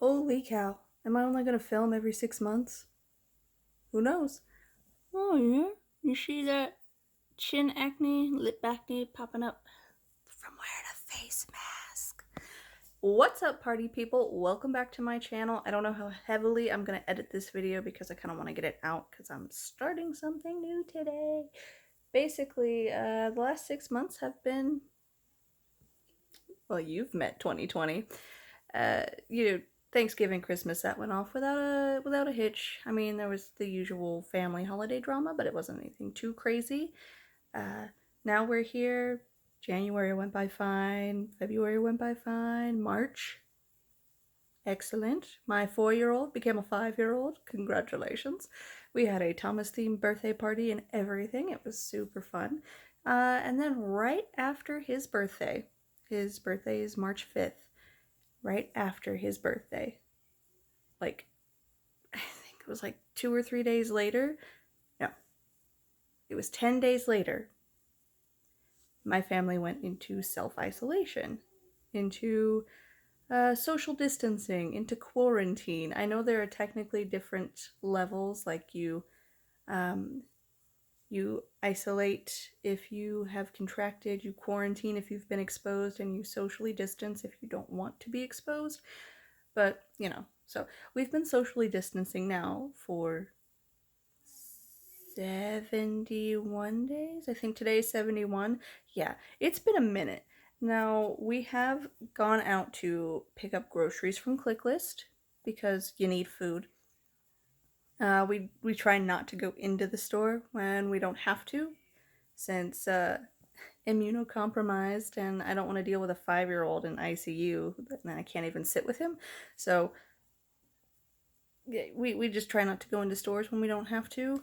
Holy cow. Am I only going to film every 6 months? Who knows? Oh, yeah. You see that chin acne, lip acne popping up from wearing a face mask? What's up, party people? Welcome back to my channel. I don't know how heavily I'm going to edit this video because I kind of want to get it out because I'm starting something new today. Basically, the last 6 months have been, well, you've met 2020. Uh, you know, Thanksgiving, Christmas, that went off without a hitch. I mean, there was the usual family holiday drama, but it wasn't anything too crazy. Uh, Now we're here. January went by fine. February went by fine. March, excellent. My 4-year-old became a 5-year-old. Congratulations. We had a Thomas themed birthday party and everything. It was super fun. And then right after his birthday is March 5th. Right after his birthday, like, I think it was like 2 or 3 days later. No, it was 10 days later. My family went into self-isolation, into social distancing, into quarantine. I know there are technically different levels, like um, you isolate if you have contracted, you quarantine if you've been exposed, and you socially distance if you don't want to be exposed. But, so we've been socially distancing now for 71 days. I think today's 71. Yeah, it's been a minute. Now, we have gone out to pick up groceries from ClickList because you need food. We try not to go into the store when we don't have to, since immunocompromised, and I don't want to deal with a 5-year-old in ICU, and I can't even sit with him. So we just try not to go into stores when we don't have to.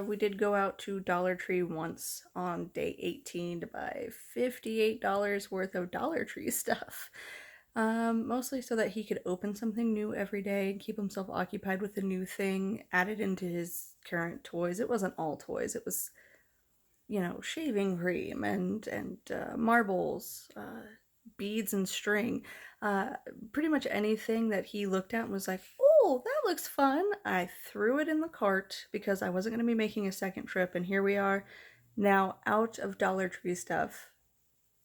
We did go out to Dollar Tree once on day 18 to buy $58 worth of Dollar Tree stuff. Mostly so that he could open something new every day and keep himself occupied with a new thing added into his current toys. It wasn't all toys. It was, shaving cream and marbles, beads and string. Uh, Pretty much anything that he looked at and was like, oh, that looks fun. I threw it in the cart because I wasn't going to be making a second trip, and here we are now out of Dollar Tree stuff,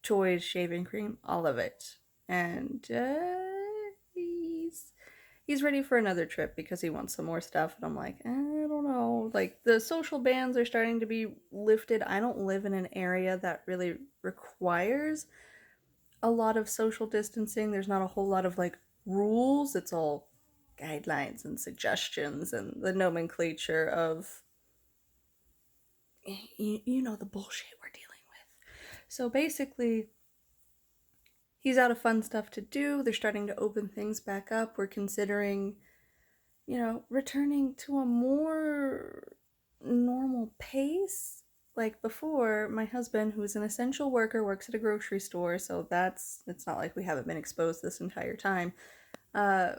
toys, shaving cream, all of it. And he's ready for another trip because he wants some more stuff. And I'm like, I don't know. Like, the social bans are starting to be lifted. I don't live in an area that really requires a lot of social distancing. There's not a whole lot of like rules. It's all guidelines and suggestions and the nomenclature of, you know, the bullshit we're dealing with. So basically, he's out of fun stuff to do. They're starting to open things back up. We're considering, returning to a more normal pace. Like before, my husband, who's an essential worker, works at a grocery store, so it's not like we haven't been exposed this entire time.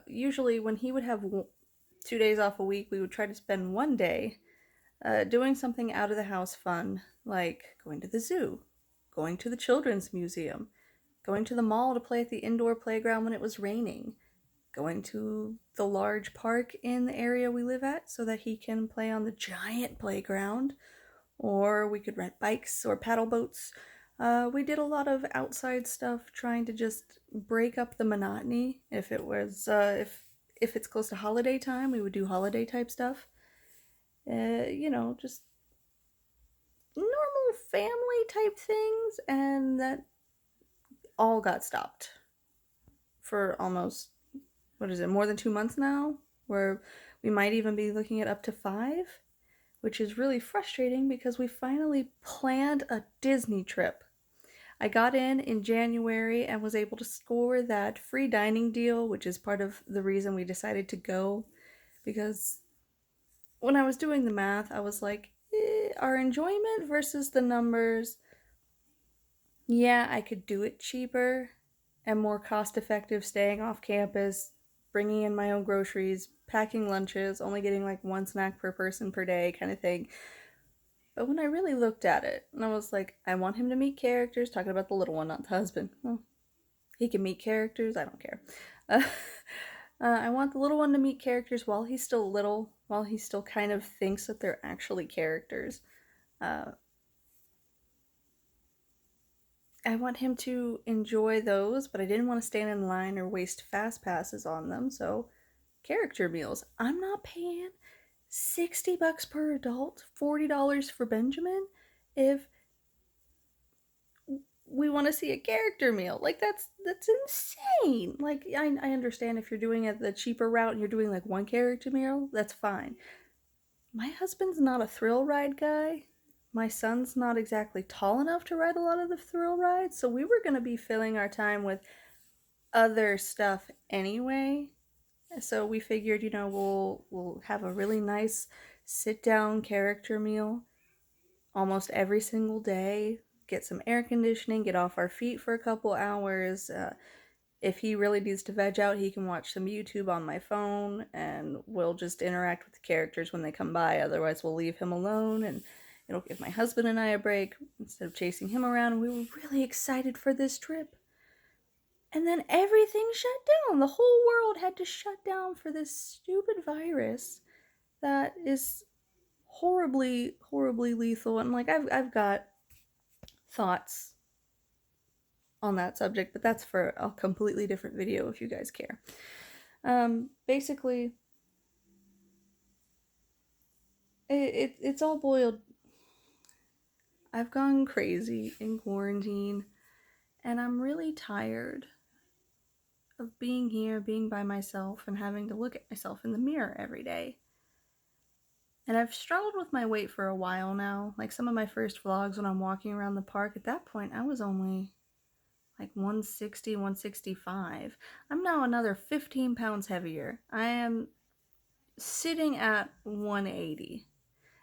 Usually, when he would have 2 days off a week, we would try to spend one day doing something out of the house fun, like going to the zoo, going to the children's museum, going to the mall to play at the indoor playground when it was raining, going to the large park in the area we live at so that he can play on the giant playground, or we could rent bikes or paddle boats. We did a lot of outside stuff, trying to just break up the monotony. If it was, if it's close to holiday time, we would do holiday type stuff. Just normal family type things, and that all got stopped for almost, what is it, more than 2 months now, where we might even be looking at up to 5, which is really frustrating because we finally planned a Disney trip. I got in January and was able to score that free dining deal, which is part of the reason we decided to go, because when I was doing the math, I was like, our enjoyment versus the numbers, yeah, I could do it cheaper and more cost effective staying off campus, bringing in my own groceries, packing lunches, only getting like one snack per person per day kind of thing. But when I really looked at it, and I was like, I want him to meet characters, talking about the little one, not the husband. Well, he can meet characters, I don't care. Uh, I want the little one to meet characters while he's still little, while he still kind of thinks that they're actually characters. Uh, I want him to enjoy those, but I didn't want to stand in line or waste fast passes on them. So, character meals. I'm not paying $60 per adult, $40 for Benjamin if we want to see a character meal. Like that's insane. Like I understand if you're doing it the cheaper route and you're doing like one character meal, that's fine. My husband's not a thrill ride guy. My son's not exactly tall enough to ride a lot of the thrill rides, so we were going to be filling our time with other stuff anyway. So we figured, we'll have a really nice sit down character meal almost every single day. Get some air conditioning, get off our feet for a couple hours. If he really needs to veg out, he can watch some YouTube on my phone, and we'll just interact with the characters when they come by. Otherwise, we'll leave him alone, and it'll give my husband and I a break instead of chasing him around. And we were really excited for this trip. And then everything shut down. The whole world had to shut down for this stupid virus that is horribly, horribly lethal. And like I've got thoughts on that subject, but that's for a completely different video if you guys care. Basically, it's all boiled. I've gone crazy in quarantine, and I'm really tired of being here, being by myself, and having to look at myself in the mirror every day. And I've struggled with my weight for a while now. Like some of my first vlogs when I'm walking around the park, at that point I was only like 160, 165. I'm now another 15 pounds heavier. I am sitting at 180.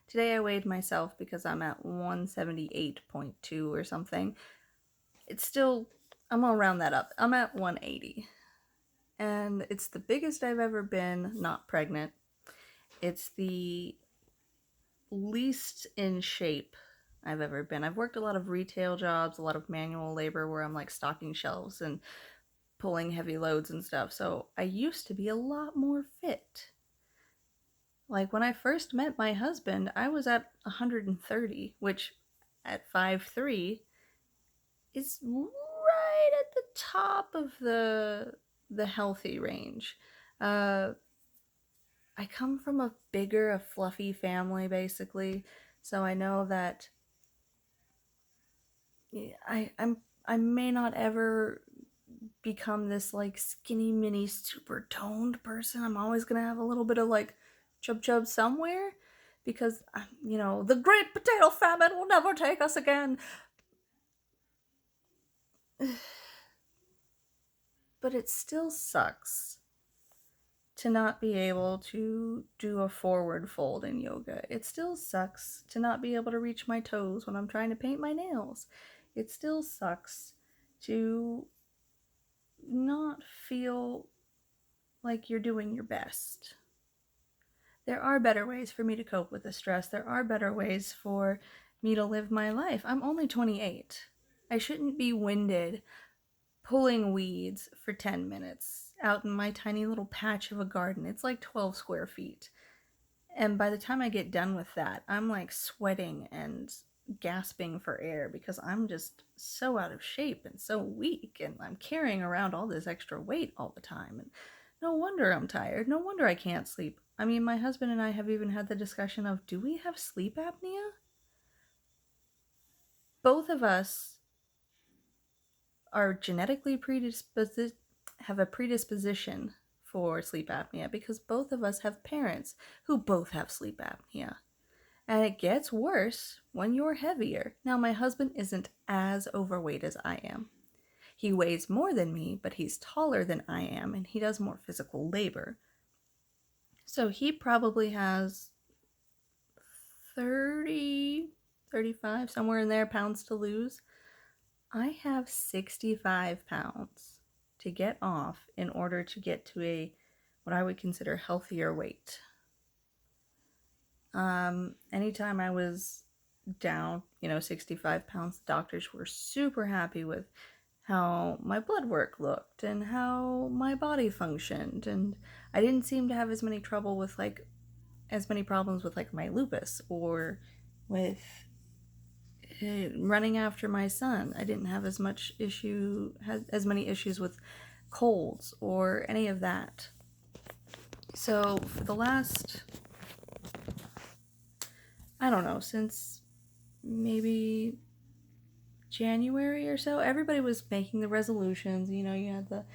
Today I weighed myself because I'm at 178.2 or something. It's still, I'm gonna round that up. I'm at 180. And it's the biggest I've ever been, not pregnant. It's the least in shape I've ever been. I've worked a lot of retail jobs, a lot of manual labor where I'm like stocking shelves and pulling heavy loads and stuff. So I used to be a lot more fit. Like when I first met my husband, I was at 130, which at 5'3" is right at the top of the healthy range. Uh, I come from a bigger, a fluffy family, basically, so I know that I may not ever become this like skinny mini super toned person. I'm always gonna have a little bit of like chub somewhere because the great potato famine will never take us again. But it still sucks to not be able to do a forward fold in yoga. It still sucks to not be able to reach my toes when I'm trying to paint my nails. It still sucks to not feel like you're doing your best. There are better ways for me to cope with the stress. There are better ways for me to live my life. I'm only 28. I shouldn't be winded pulling weeds for 10 minutes out in my tiny little patch of a garden. It's like 12 square feet. And by the time I get done with that, I'm like sweating and gasping for air because I'm just so out of shape and so weak, and I'm carrying around all this extra weight all the time. And no wonder I'm tired. No wonder I can't sleep. I mean, my husband and I have even had the discussion of, do we have sleep apnea? Both of us are genetically predisposed, have a predisposition for sleep apnea because both of us have parents who both have sleep apnea. And it gets worse when you're heavier. Now, my husband isn't as overweight as I am. He weighs more than me, but he's taller than I am, and he does more physical labor. So he probably has 30, 35, somewhere in there, pounds to lose. I have 65 pounds to get off in order to get to what I would consider healthier weight. Anytime I was down, 65 pounds, the doctors were super happy with how my blood work looked and how my body functioned, and I didn't seem to have as many problems with like my lupus or with running after my son. I didn't have as many issues with colds or any of that. So for the last, I don't know, since maybe January or so, everybody was making the resolutions. You know, you had the,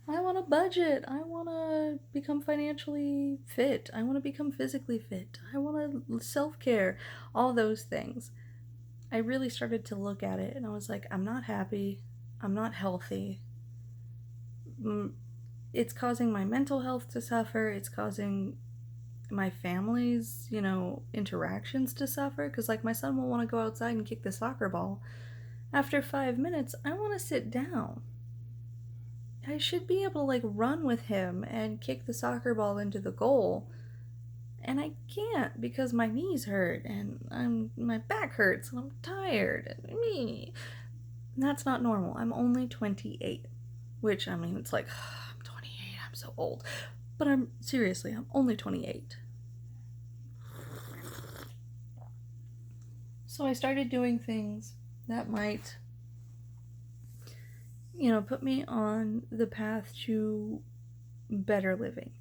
I want to budget, I want to become financially fit, I want to become physically fit, I want to self care, all those things. I really started to look at it and I was like, I'm not happy, I'm not healthy. It's causing my mental health to suffer, it's causing my family's, interactions to suffer. Because, like, my son will want to go outside and kick the soccer ball. After 5 minutes, I want to sit down. I should be able to, like, run with him and kick the soccer ball into the goal. And I can't because my knees hurt and my back hurts and I'm tired and me. That's not normal. I'm only 28, which, I mean, it's like, I'm 28, I'm so old. But I'm only 28. So I started doing things that might, put me on the path to better living.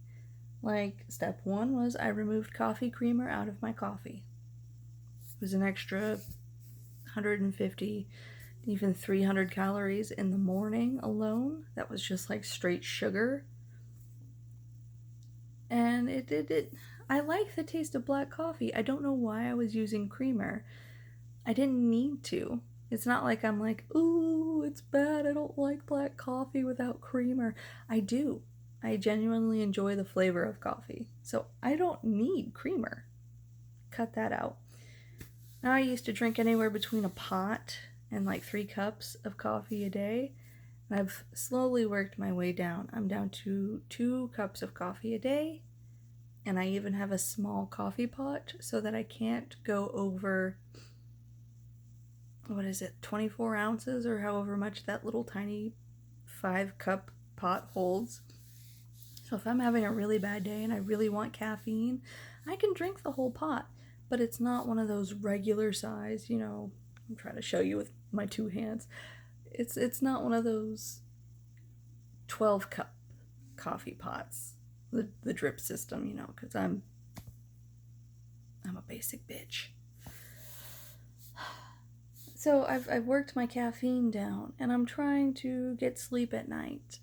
Like, step one was I removed coffee creamer out of my coffee. It was an extra 150, even 300 calories in the morning alone. That was just like straight sugar. And I like the taste of black coffee. I don't know why I was using creamer. I didn't need to. It's not like I'm like, ooh, it's bad, I don't like black coffee without creamer. I do. I genuinely enjoy the flavor of coffee. So I don't need creamer. Cut that out. Now, I used to drink anywhere between a pot and like 3 cups of coffee a day. And I've slowly worked my way down. I'm down to 2 cups of coffee a day. And I even have a small coffee pot so that I can't go over, 24 ounces or however much that little tiny 5-cup pot holds. So if I'm having a really bad day and I really want caffeine, I can drink the whole pot, but it's not one of those regular size, I'm trying to show you with my 2 hands. It's not one of those 12-cup coffee pots, the drip system, because I'm a basic bitch. So I've worked my caffeine down, and I'm trying to get sleep at night.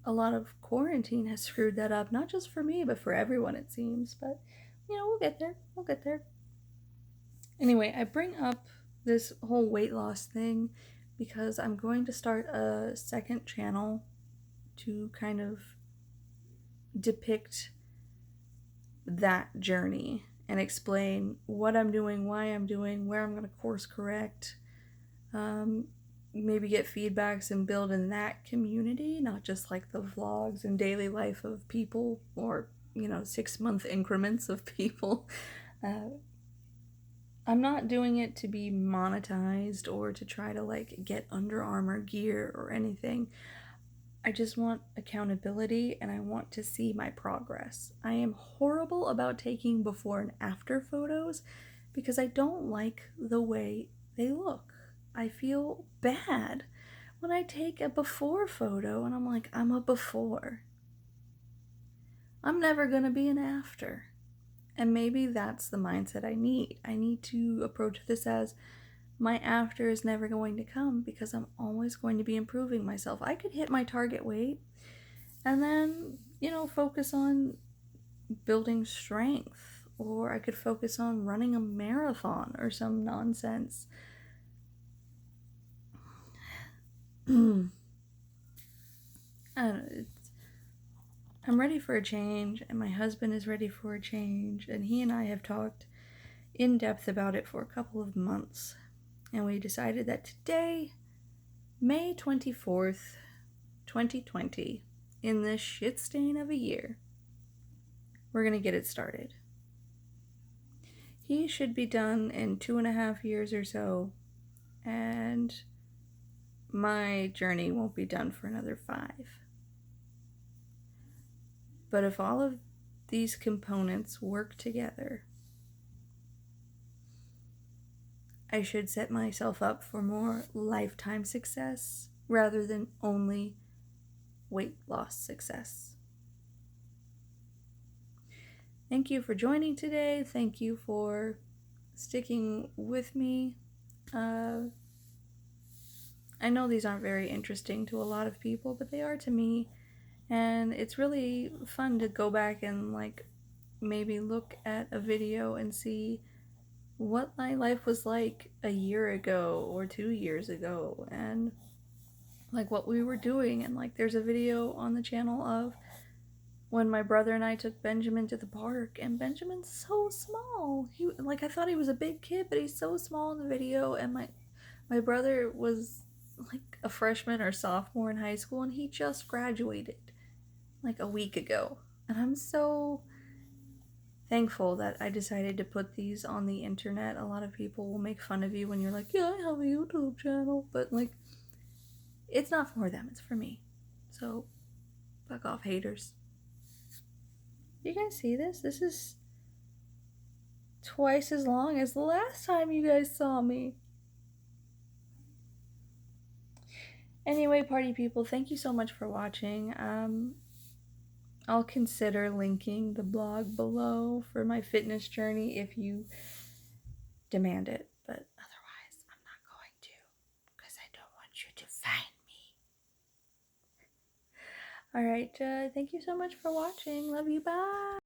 A lot of quarantine has screwed that up, not just for me, but for everyone, it seems. But, we'll get there. We'll get there. Anyway, I bring up this whole weight loss thing because I'm going to start a second channel to kind of depict that journey and explain what I'm doing, why I'm doing, where I'm going to course correct, maybe get feedbacks and build in that community, not just like the vlogs and daily life of people or 6-month increments of people. I'm not doing it to be monetized or to try to like get Under Armour gear or anything. I just want accountability and I want to see my progress. I am horrible about taking before and after photos because I don't like the way they look. I feel bad when I take a before photo and I'm like, I'm a before. I'm never gonna be an after. And maybe that's the mindset I need. I need to approach this as my after is never going to come because I'm always going to be improving myself. I could hit my target weight and then, focus on building strength, or I could focus on running a marathon or some nonsense. I don't know. I'm ready for a change, and my husband is ready for a change, and he and I have talked in depth about it for a couple of months. And we decided that today, May 24th, 2020, in this shit stain of a year, we're going to get it started. He should be done in 2.5 years or so, and my journey won't be done for another 5. But if all of these components work together, I should set myself up for more lifetime success rather than only weight loss success. Thank you for joining today. Thank you for sticking with me. I know these aren't very interesting to a lot of people, but they are to me. And it's really fun to go back and like maybe look at a video and see what my life was like a year ago or 2 years ago, and like what we were doing. And like there's a video on the channel of when my brother and I took Benjamin to the park, and Benjamin's so small. He like I thought he was a big kid, but he's so small in the video. And my brother was like a freshman or sophomore in high school, and he just graduated like a week ago. And I'm so thankful that I decided to put these on the internet. A lot of people will make fun of you when you're like, yeah, I have a YouTube channel, but like, it's not for them, it's for me. So, fuck off, haters. You guys see this? This is twice as long as the last time you guys saw me. Anyway, party people, thank you so much for watching. I'll consider linking the blog below for my fitness journey if you demand it, but otherwise I'm not going to, because I don't want you to find me. Alright, thank you so much for watching. Love you, bye!